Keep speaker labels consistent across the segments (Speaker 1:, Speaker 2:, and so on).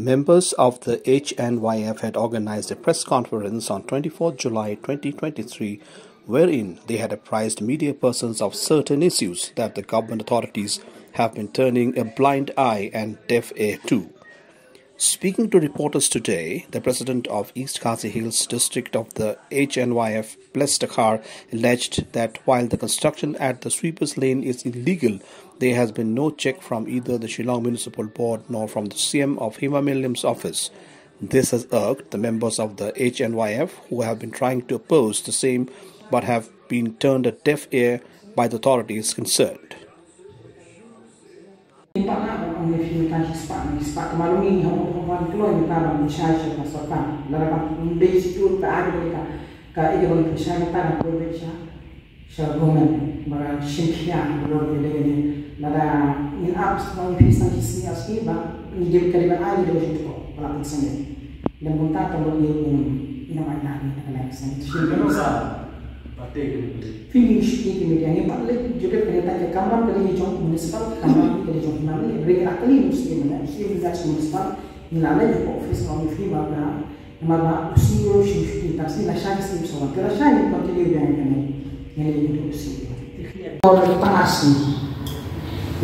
Speaker 1: Members of the Hnyf had organized a press conference on 24 July 2023 wherein they had apprised media persons of certain issues that the government authorities have been turning a blind eye and deaf ear to. Speaking to reporters today, the president of East Khasi Hills district of the Hnyf, Blessed Dakhar, alleged that while the construction at the Sweeper'S lane is illegal, there has been no check from either the Shillong Municipal Board nor from the CM of Hnyf's office. This has irked the members of the Hnyf who have been trying to oppose the same but have been turned a deaf ear by the authorities concerned.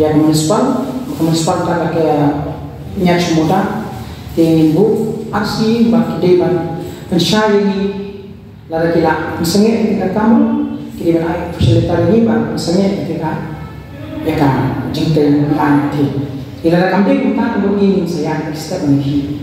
Speaker 2: Ya municipal tak ada niat semudah, bu aksi bagi dewan pensyari lara kila misalnya kita kamu kiri mana fasilitas ini bang misalnya kita ya kan jengkel anti ila kamu kita ini saya step ini.